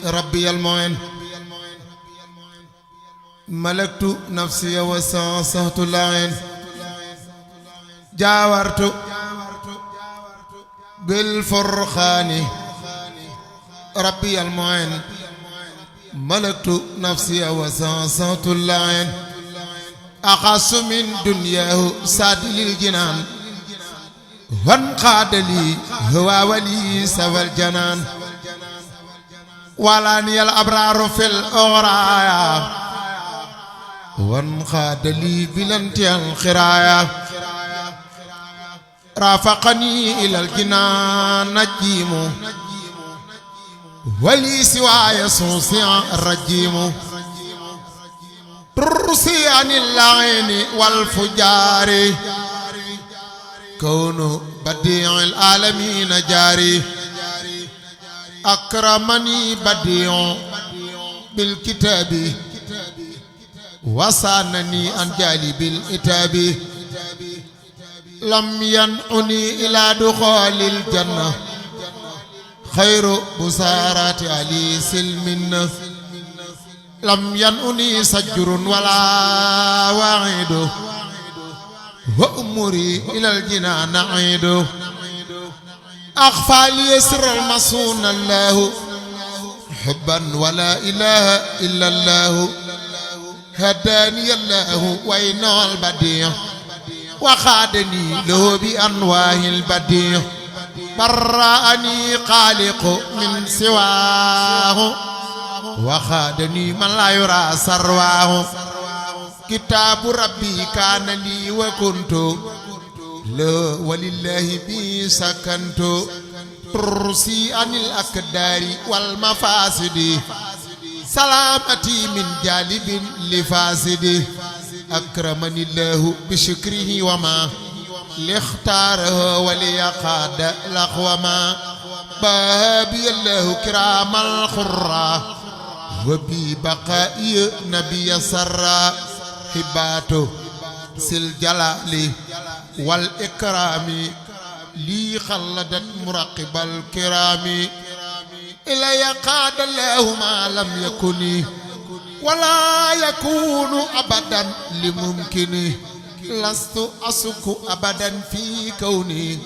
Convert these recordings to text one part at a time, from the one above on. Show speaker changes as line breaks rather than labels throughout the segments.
ربي المعين ملكت نفسي وسعصهت العين جاورت بالفرخان ربي المعين ملكت نفسي وسعصهت العين أخص من دنياه ساد للجنان وانقاد لي هو ولي سوى الجنان ولاني الأبرار في الأغرايا وانقاد لي بلنتي الخرايا رافقني إلى الجنان نجيم ولي سواي صوصي الرجيم ترسي عن اللعين والفجار كون بديع العالمين جاري أكرمني بديع بالكتاب وصانني عن جالب الإتاب لم ينعني إلى دخول الجنة خير بسارات علي سلم لم ينعني سجر ولا وعيد وأمري إلى الجنان عيد أخفى لي سر المصون الله حبا ولا إله إلا الله هداني الله وإن البديع وخادني له بأنواه البديع برأني خالق من سواه وخادني من لا يرى سرواه كتاب ربي كان لي وكنت لا ولله بي سكنت ترسي عن الأكدار والمفاسد سلامتي من جالب لفاسد أكرمني الله بشكره وما لاختاره وليقاد لخوما بابي الله كرام الخرى وببقاء نبي سرى حباته سل جلالي والإكرام لي خلدت مراقب الكرام إلي قاد الله ما لم يكن ولا يكون أبدا لممكن لست أسك أبدا في كوني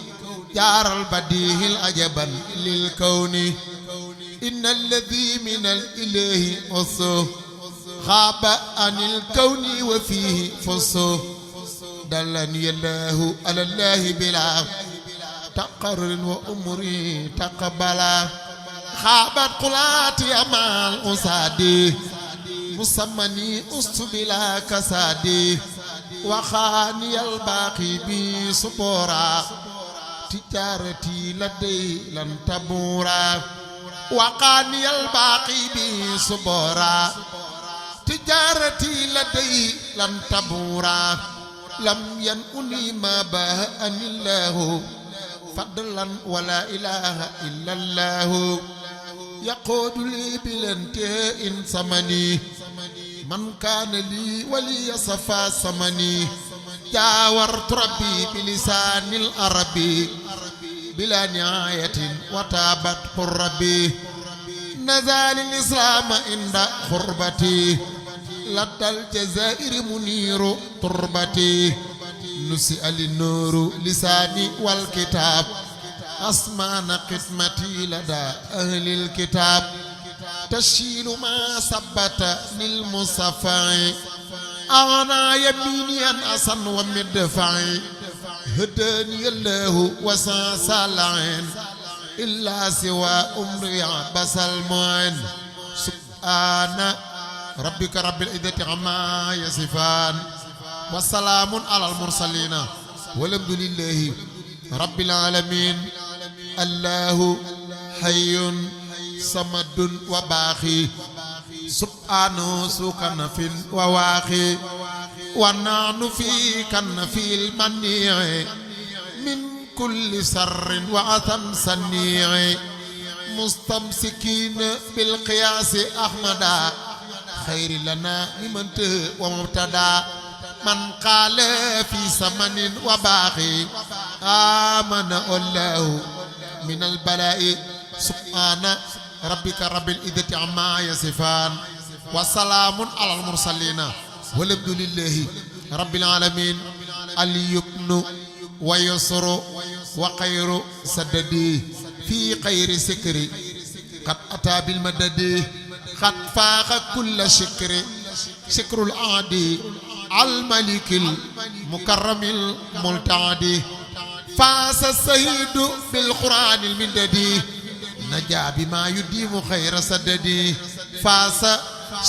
جار البديه العجبا للكون إن الذي من الإله أصو خاب عن الكون وفيه فصو دلني الله على الله بلا تقرر وأمري تقبلا خابت قلاتي مع الأساد مسمني أست بلا كساد وخاني الباقي بي صبورا تجارتي لدي لن تبورا وقاني الباقي بي صبورا تجارتي لدي لن تبورا لم ينؤني ما باهأني الله فضلا ولا إله إلا الله يقود لي بلانتهاء ثمني من كان لي ولي صفا ثمني جاورت ربي بلسان العربي بلا نهاية وتابت قربي نزال الإسلام عند خربتي لدى الجزائر منير تربتي نسئ للنور لساني والكتاب أسمان قسمتي لدى أهل الكتاب تشيل ما ثبت للمصفى أغنى يميني أن أصن ومدفعي هداني الله وساس العين إلا سوى أمري عبس المعين سبحان ربك رب العزة عما يصفان والسلام على المرسلين والحمد لله رب العالمين الله حي صمد وباقي سبحانه سكن وواقي ونحن في كنفي المنيع من كل سر وعثم سنيع مستمسكين بالقياس أحمدا خير لنا ممن ومبتدا من قال في سمن وباقي آمن الله من البلاء سبحانه rabbika rabbil izzati amma yasifan wa salaamun alal mursalina walhamdulillahi rabbil alamin aliyubnu wa yusru wa khayru sadadi fi khayri sikri qad ata bil madadi qad faaqa kulla shikri shikrul aadi al malikil mukarramil multaadi faasa sahidu bil quraanil mindadi najaa bima yudimu khayra sadadi faasa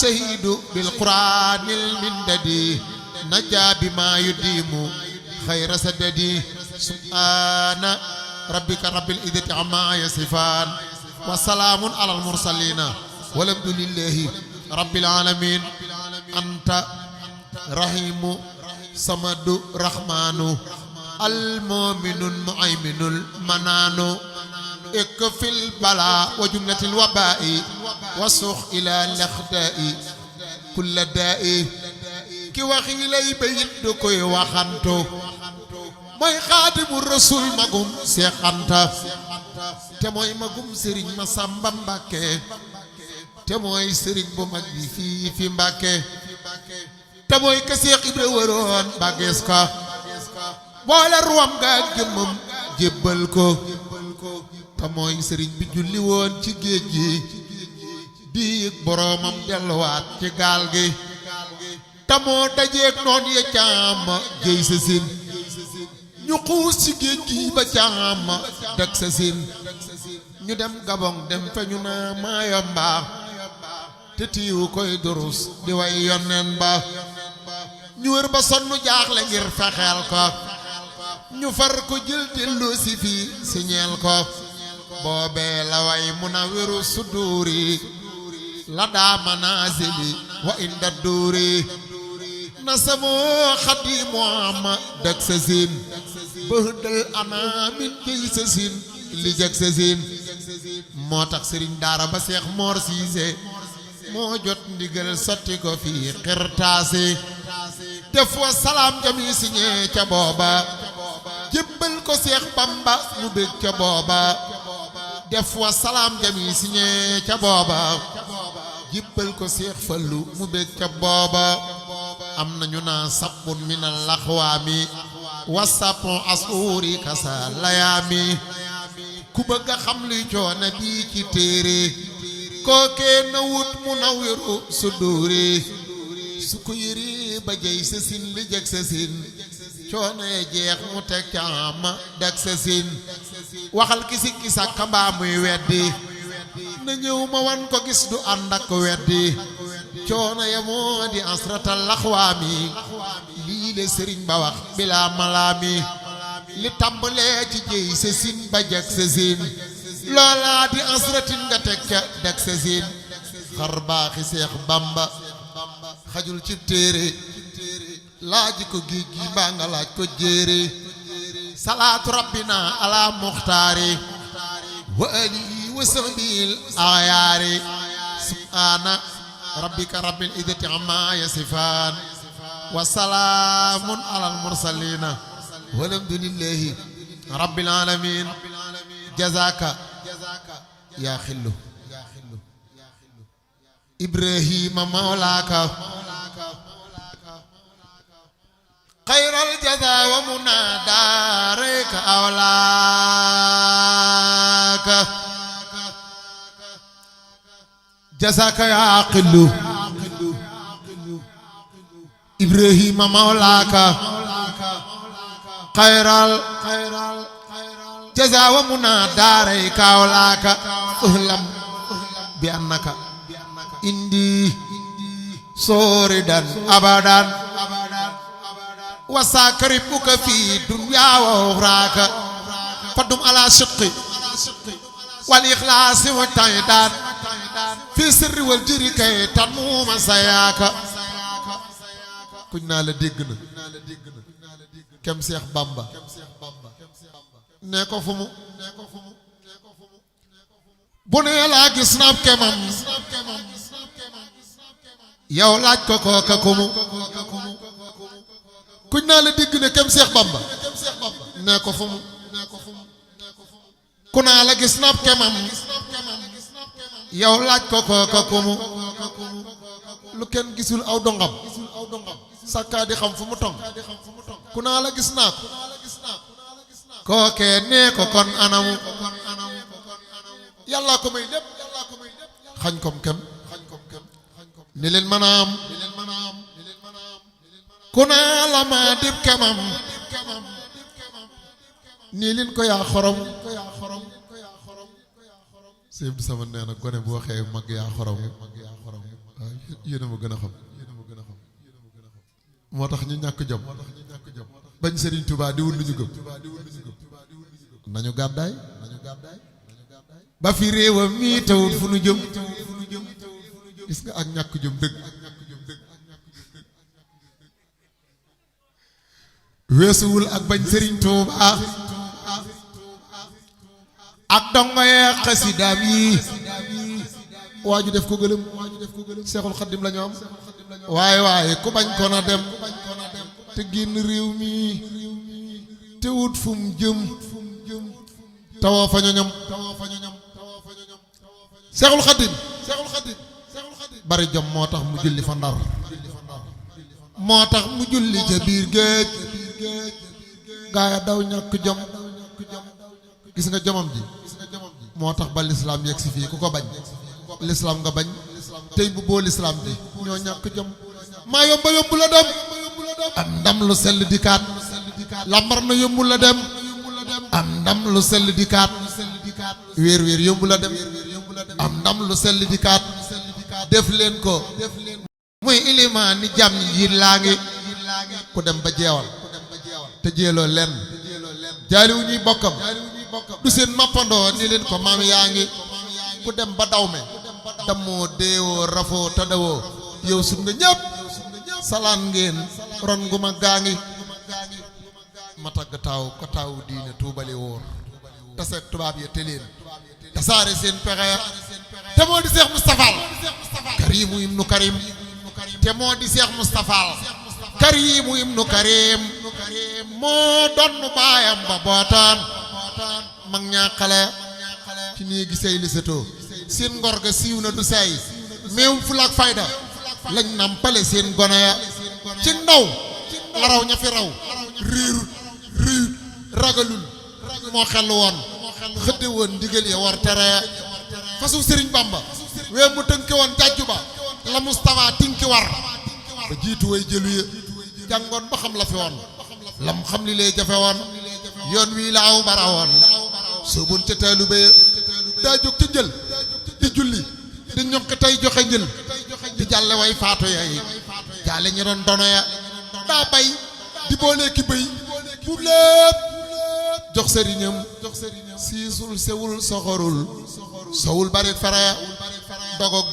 shahidu bil quraanil mindadi najaa bima yudimu khayra sadadi subhaana rabbika rabbil izzati amma yasifaan wa salaamun alal mursaliina walhamdulillahi rabbil aalamiin anta rahimu samadu rahmaanu almu'minul mu'ayminul manaanu ikfil balaa wa jumlatil wabaa'i wa suux ila laxdaa'i kulla daa'i ki wax yi lay bayit du koy waxantu mooy xaadimu rasul magum Seex Anta te mooy magum sëriñ Masamba Mbàkke te mooy sëriñ bu mag bi fii fi Mbàkke te mooy ka Seex Ibra waroon bàggees ka boole ruwam nga ak jëmmam jébbal ko te mooy sëriñ bi julli woon ci géej gi di yëg boroomam delluwaat ci gaal gi te moo dajeeg noon ya caam jëy sa sin ñu xuus ci géej gi ba caam dak sa sin ñu dem Gabon dem fa ñu naa Maayomba te tiiwu koy durus di way yonneen ba ñu wër ba sonnu jaaxle ngir fexeel ko ñu far ko jël dellu si fii si ñeel ko boobee la way Munawwiru Suduuri la daa manaazili wa inda duuri na samoo xadimu ama dak sa sin bëhdal anaamin jëy sa sin li jag sa sin moo tax sëriñ daara ba Seex Moor Siise moo jot ndigal sotti ko fii xirtaasi def wa salaam jami siñee ca booba jébbal ko Seex Bamba mu bég ca booba def wa salaam jami siñee ca booba jébbal ko Seex Fallu mu bég ca booba am nañu naa sabbun minal laxwaami wa sapon asuuri kasa layaami ku bëgg a xam luy coona bii ci téere kookee na wut Munawwiru Suduuri su ko yëri ba jëy sa sin li jeg sa sin coono ye jeex mu teg caama dak sa sin waxal ki sikki sàkka mbaa muy weddi na ñëw ma wan ko gis du ànd ak weddi coono ya moo di asratal laxwaami lii le sëriñ ba wax bilaa malaami li tàmbalee ci jëy sa sin ba jag sa sin loolaa di asratin nga teg ca dak sa sin xar baaxi Seex Bamba xajul ci téere laaj ko géej gi mbaa nga laaj ko jéere salaatu rabbina ala muxtaari wa alihi wa sahbil ayaari subhaana rabbika rabbil izzati amma yasifaan wa salaamun alal mursaliina walhamdulillahi rabbil aalamiin jazaaka yaa xillu Ibrahima mawlaaka xayral jazaa wa munaa daarayka awlaaka jazaaka yaa xillu Ibrahima mawlaaka xayral jazaa wa munaa daarayka awlaaka uhlam bi annaka indi soridan abadan wasakribuka fi dunya wa ukhraaka fadum ala shiqqi wal ikhlasi wa taidan fi sirri wal jiri kay tanuma sayaaka kuñ naa la dégg na kem Seex Bamba ne ko fu mu bu nee laa gis naab kemam yow laaj ko kooka kumu kuñ naa la dégg ne kem Seex Bamba ne ko fu mu ku naa la gis naab kemam yow laaj ko kooka kumu lu kenn gisul aw dongam sàkkaa di xam fu mu tong ku naa la gis naa ko kookee nee ko kon anamu yàllaa ko may lépp xañ kom kem ni leen manaam ku naa la maa dib kemam nii leen ko yaa xorom sëñ bi sama nee na gone bu waxee mag yaa xorom waaw yéen a ma gën a xam moo tax ñu ñàkk jom bañ Serigne Touba di wul lu ñu gëm nañu gàddaay ba fi réewam mii tawul fu nu jëm gis nga ak ñàkk jom dëgg weesuwul ak bañ Serigne Touba ak dongo yee xasidaam yi waaju def ko gëlëm Seexul Xaddim la ñu am waaye ku bañ ko na dem te génn réew mi te wut fu mu jëm tawoo fa ñoñam Seexul Xaddim bari jom moo tax mu julli fa Ndar moo tax mu julli ca biir géej gaaya daw ñàkk jom gis nga jomam ji moo tax ba lislaam yegg si fii ku ko bañ lislaam nga bañ tey bu boo lislaam ji ñoo ñàkk jom maa yomba yombu la dem am ndam lu sell di kaat lambar na yombu la dem am ndam lu sell di kaat wéer yombu la dem am ndam lu sell di kaat def leen ko muy ilimaan ni jàmm yi laa ngi ku dem ba jeewal te jeeloo lenn jaaliwu ñuy bokkam du seen mappandoo ni leen ko maam yaa ngi ku dem ba daw me damoo deewoo rafoo tadawoo yow sut nga ñëpp salaan ngeen ron gu ma gaa ngi ma tagg taaw ko taaw diine tuubali wóor taseeg tubaab ya te leen tasaare seen pexe ya te moo di Seex Mustapha karimu ibnu karim te moo di Seex Mustapha karimu ibnu karim moo donn baayam ba bootaan mag ñaa xale ci nii gisey lisetoo seen ngor ga siiw na du say meewum fulaak fayda lañ nampale seen gone ya ci ndaw la raw ña fi raw réerut ragalul moo xel woon xëdde woon ndigal ya war tere ya fasu Sëriñ Bamba wee mu tënke woon jàjju ba la Moustapha tinki war ba jiitu way jëlu ya jàngoon ba xam la fi woon lam xam li lay jafe woon yoon wii la aw bara woon soobun ca teelu ba daa jóg ca njël di julli di ñokki tey joxe njël di jàlle way faatu yay jaale ñi doon dono ya daa bay di boolee ki bëy bu lépp jox sëriñam siisul sewul soxorul sowul bari fere dogoog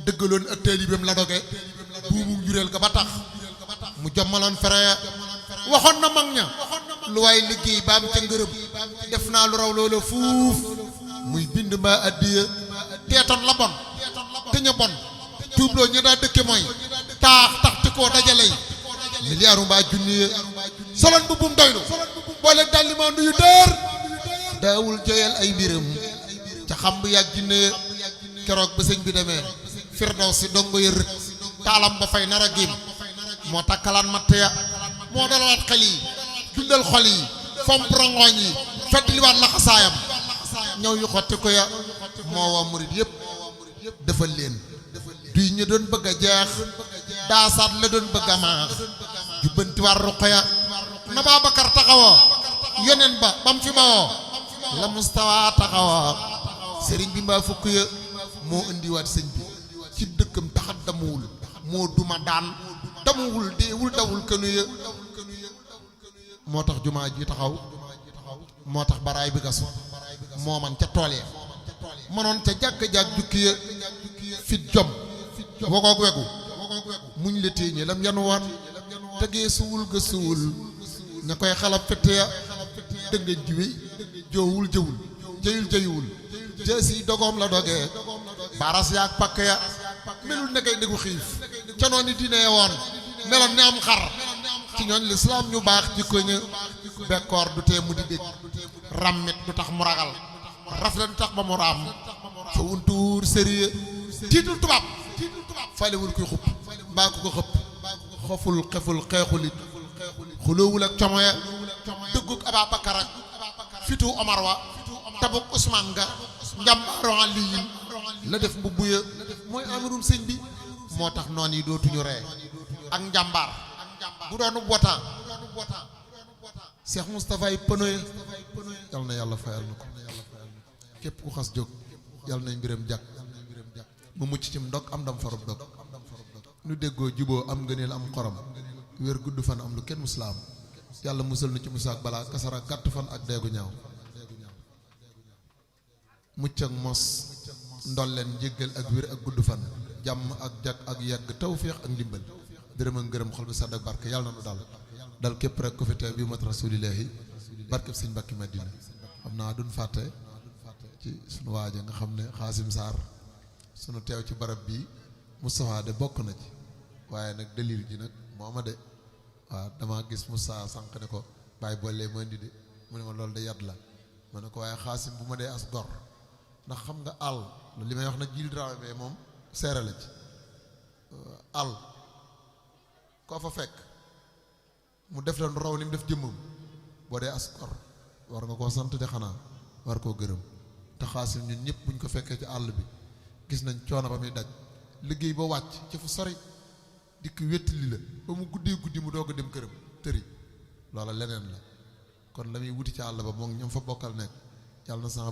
dëggaloon ak taalibeem la doge buubu njureel ga ba tax mu jommaloon fere waxoon na mag ña lu waay liggéey baam ca ngërëm def naa lu raw loola fuuf muy bind mbaa addiya teetoon la bon te ña bon tuubloo ña daa dëkke mooy tax ti koo dajaley miliyaaru mbaa junniya solon bu bum doylu boole dalli ma nuyu dër daawul joyal ay mbiram ca xam bu yàgg jinne keroog ba sëñ bi demee firdaw si dongo ya rët taalam ba fay nar a giim moo takkalaan matt ya moo dalalaat xel yi dundal xol yi fomp rongoñ yi fettliwaat laxasaayam ñëw yu xotti ko ya moo waa murit yëpp defal leen duy ñu doon bëgg a jeex daasaat la doon bëgg a maax jubbanti war ruq ya na Babacar taxawoo yeneen ba bam fi bawoo la Mustafa taxawoo sëriñ bi mbaa fukk ya moo indiwaat sëñ bi ci dëkkam taxat damuwul moo duma daan damuwul deewul dawul kënu ya moo tax jumaa ji taxaw moo tax baraay bi gasu moo man ca tool ya mënoon ca jàkk-jàkk jukki ya fit jom wagoog wegu muñ la téeñee lam yanu woon tegee suwul ga suwul ña koy xalab fette ya dëngañ jiwe joowul jëwul jëyul jësi dogoom la dogee baras yaak pakk ya melul ne kay déggu xiif ca noonu diine woon meloon ne am xar ci ñooñ lislaam ñu baax jikko ña bekkoor du tee mu di dégg rammit du tax mu ragal rafle du tax ba mu raam xawuntuur sérieux tiitul tubaab falewul kuy xupp mbaa ku ko xëpp xoful xeful xeexulit xuloowul ak comoya dëggug Ababakar ak fitu Omar wa tabuk Ousmane nga njàmbaaru Aliyin la def mbubbu ya mooy amirum sëñ bi moo tax noon yi dootuñu ree ak njàmbaar bu doonu botaan Cheikh Moustapha yi pënoye yal na yàlla fayal na ko képp ku xas jóg yal nañ mbiram jàkk mu mucc ci ndog am dam farub dog nu déggoo juboo am ngëneel am xorom wér gudd fan am lu kenn musula am yàlla musal nu ci musaak balaa kasara gàtt fan ak deegu ñaaw mucc ak mos ndolleen njéggal ak wér ak gudd fan jàmm ak jag ak yegg tawféex ak ndimbal dërëm ak ngërëm xol bi sadd ak barke yàlla na nu dal képp rek ko fi teew bi mat rasulillahi barkeb sëñ Mbàkke Madina xam naa duñ fàtte ci sunu waaja nga xam ne Xaasim Saar sunu teew ci barab bii Moustapha de bokk na ci waaye nag dalil ji nag mooma de waaw damaa gis Moussa sànq ne ko bàyyi boolee ma indi de mu ne ma loolu de yat la ma ne ko waaye Xaasim bu ma dee as gor ndax xam nga àll li may wax nag jil drawe mais moom seere la ci àll koo fa fekk mu def la raw ni mu def jëmmam boo dee as gor war nga koo sant de xanaa war koo gërëm te Xaasim ñun ñëpp buñ ko fekkee ci àll bi gis nañ coono ba muy daj liggéey ba wàcc ci fu sori dikk wéttali la ba mu guddee guddi mu doog a dem këram tëri loola leneen la kon la muy wuti ci àll ba moom ñoom fa bokkal nekk yàlla na sama